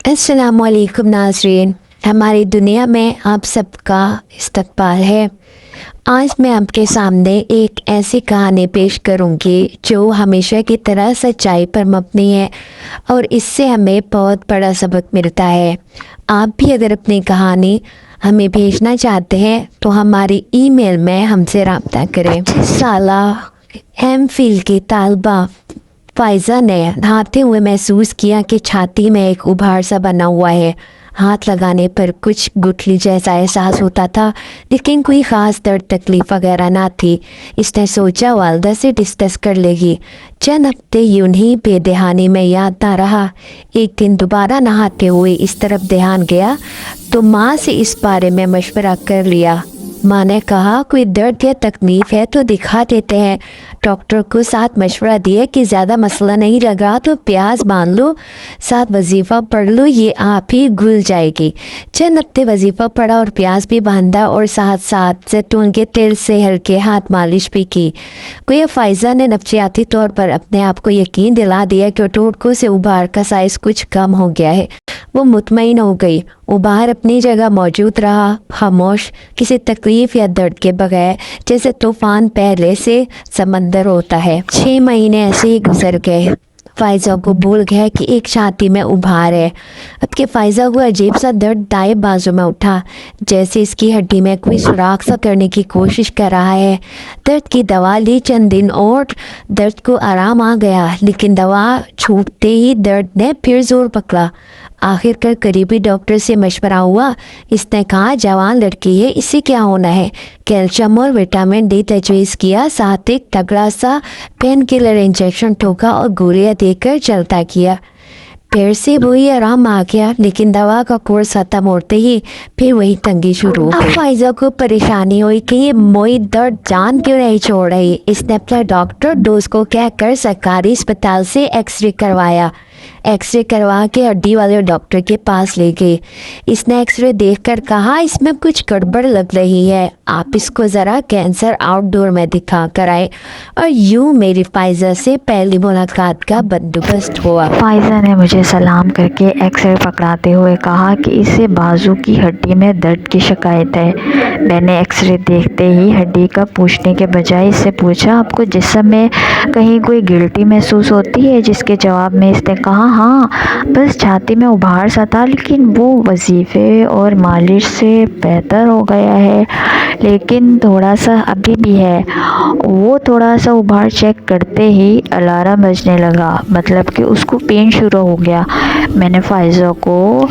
अस्सलाम वालेकुम नाज़रीन, हमारी दुनिया में आप सबका इस्तकबाल है। आज मैं आपके सामने एक ऐसी कहानी पेश करूंगी जो हमेशा की तरह सच्चाई पर मबनी है और इससे हमें बहुत बड़ा सबक मिलता है। आप भी अगर अपनी कहानी हमें भेजना चाहते हैं तो हमारी ईमेल में हमसे रब्ता करें। 25 साला एमफिल की तालबा फाइज़ा ने नहाते हुए महसूस किया कि छाती में एक उभार सा बना हुआ है। हाथ लगाने पर कुछ गुठली जैसा एहसास होता था, लेकिन कोई ख़ास दर्द तकलीफ वगैरह ना थी। इसने सोचा वालदा से डिस्कस कर लेगी। चंद हफ्ते यूं ही बेदहानी में याद ना रहा। एक दिन दोबारा नहाते हुए इस तरफ ध्यान गया तो माँ से इस बारे में मशवरा कर लिया। माँ ने कहा कोई दर्द या तकलीफ है तो दिखा देते हैं। डॉक्टर को साथ मशवरा दिया कि ज़्यादा मसला नहीं लग रहा तो प्याज बांध लो, साथ वजीफ़ा पढ़ लो, ये आप ही घुल जाएगी। चंद हफ्ते वजीफ़ा पढ़ा और प्याज भी बांधा और साथ साथ जैतून के तेल से हल्के हाथ मालिश भी की। कोई फाइज़ा ने नफसियाती तौर पर अपने आप को यकीन दिला दिया कि टोटकों से उबार का साइज़ कुछ कम हो गया है। वो मुतमईन हो गई। उबार अपनी जगह मौजूद रहा, खामोश, किसी तकलीफ या दर्द के बगैर, जैसे तूफान पहले से समंदर होता है। 6 महीने ऐसे ही गुजर गए। फाइज़ा को भूल गया कि एक छाती में उभार है। अब के फाइज़ा को अजीब सा दर्द दाएं बाजू में उठा, जैसे इसकी हड्डी में कोई सुराख सा करने की कोशिश कर रहा है। दर्द की दवा ली, चंद दिन और दर्द को आराम आ गया, लेकिन दवा छूटते ही दर्द ने फिर जोर पकड़ा। आखिरकार करीबी डॉक्टर से मशवरा हुआ। इसने कहा जवान लड़की है, इससे क्या होना है। कैल्शियम और विटामिन डी तजवीज़ किया, साथ एक तगड़ा सा पेन किलर इंजेक्शन ठोका और गोलियां देकर चलता किया। फिर से वही आराम आ गया, लेकिन दवा का कोर्स खत्म होते ही फिर वही तंगी शुरू हो गई। फाइज़ा को परेशानी हुई कि ये मोई दर्द जान क्यों नहीं छोड़ रही। इसने अपना डॉक्टर दोस्त को कहकर सरकारी अस्पताल से एक्सरे करवाया। एक्सरे करवा के हड्डी वाले डॉक्टर के पास ले गए। इसने एक्सरे देखकर कहा इसमें कुछ गड़बड़ लग रही है, आप इसको ज़रा कैंसर आउटडोर में दिखा कर आए। और यूं मेरी फाइज़ा से पहली मुलाकात का बंदोबस्त हुआ। फाइज़ा ने मुझे सलाम करके एक्सरे पकड़ाते हुए कहा कि इसे बाजू की हड्डी में दर्द की शिकायत है। मैंने एक्सरे देखते ही हड्डी का पूछने के बजाय इससे पूछा आपको जिस्म में कहीं कोई गिल्टी महसूस होती है, जिसके जवाब में इसने कहा हाँ, बस छाती में उभार सा था, लेकिन वो वजीफ़े और मालिश से बेहतर हो गया है, लेकिन थोड़ा सा अभी भी है। वो थोड़ा सा उभार चेक करते ही अलार्म बजने लगा, मतलब कि उसको पेन शुरू हो गया। मैंने फाइज़ा को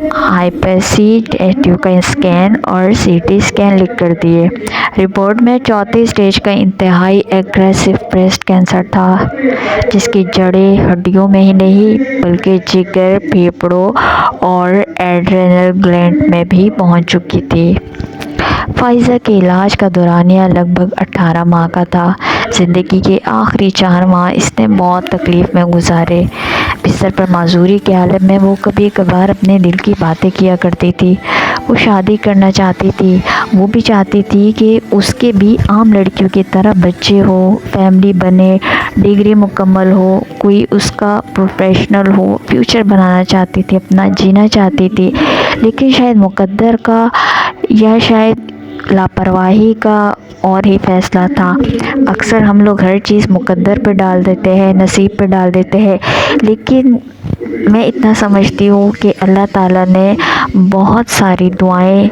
हाइपेसी का स्कैन और सीटी स्कैन लिख कर दिए। रिपोर्ट में 4थी स्टेज का इंतहाई एग्रेसिव ब्रेस्ट कैंसर था, जिसकी जड़ें हड्डियों में ही नहीं बल्कि जिगर, फेफड़ों और एड्रेनल ग्लैंड में भी पहुंच चुकी थी। फाइज़ा के इलाज का दौरानिया लगभग 18 माह का था। ज़िंदगी के आखिरी 4 माह इसने बहुत तकलीफ़ में गुजारे। बिस्तर पर माजूरी के आलम में वो कभी कभार अपने दिल की बातें किया करती थी। वो शादी करना चाहती थी। वो भी चाहती थी कि उसके भी आम लड़कियों की तरह बच्चे हो, फैमिली बने, डिग्री मुकम्मल हो, कोई उसका प्रोफेशनल हो, फ्यूचर बनाना चाहती थी, अपना जीना चाहती थी। लेकिन शायद मुकद्दर का या शायद लापरवाही का और ही फैसला था। अक्सर हम लोग हर चीज़ मुकद्दर पर डाल देते हैं, नसीब पर डाल देते हैं, लेकिन मैं इतना समझती हूँ कि अल्लाह ताला ने बहुत सारी दुआएं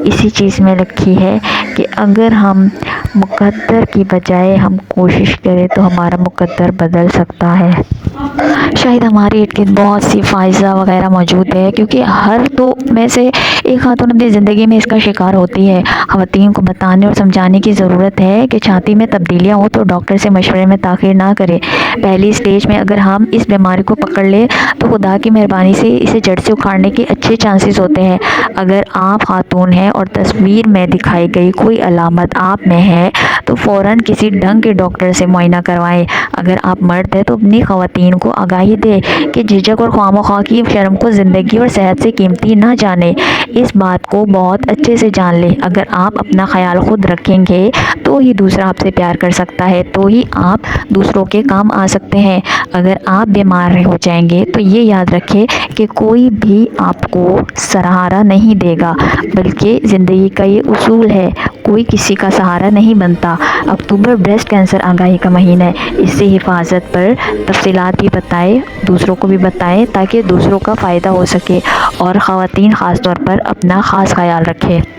इसी चीज़ में रखी है कि अगर हम मुकद्दर की बजाय हम कोशिश करें तो हमारा मुकद्दर बदल सकता है। शायद हमारे इर्द गिर्द बहुत सी फाइज़ा वगैरह मौजूद है, क्योंकि हर 2 में से एक खातून अपनी ज़िंदगी में इसका शिकार होती है। ख़वातीन को बताने और समझाने की ज़रूरत है कि छाती में तब्दीलियाँ हो तो डॉक्टर से मशवरे में ताख़ीर ना करें। पहली स्टेज में अगर हम इस बीमारी को पकड़ लें तो खुदा की मेहरबानी से इसे जड़ से उखाड़ने के अच्छे चांसेस होते हैं। अगर आप खातून हैं और तस्वीर में दिखाई गई कोई अलामत आप में है तो फ़ौरन किसी ढंग के डॉक्टर से मुआयना करवाएं। अगर आप मर्द हैं तो अपनी ख़वातीन को आगाही दे कि झिझक और ख्वामोखा की शर्म को ज़िंदगी और सेहत से कीमती ना जाने। इस बात को बहुत अच्छे से जान ले, अगर आप अपना ख्याल खुद रखेंगे तो ही दूसरा आपसे प्यार कर सकता है, तो ही आप दूसरों के काम आ सकते हैं। अगर आप बीमार हो जाएंगे तो ये याद रखें कि कोई भी आपको सहारा नहीं देगा, बल्कि ज़िंदगी का ये उसूल है, कोई किसी का सहारा नहीं बनता। अक्टूबर ब्रेस्ट कैंसर आगाही का महीना है, इससे हिफाजत पर तफसीलात भी बताएं, दूसरों को भी बताएं ताकि दूसरों का फ़ायदा हो सके और ख़वातीन ख़ास तौर पर अपना ख़ास ख्याल रखें।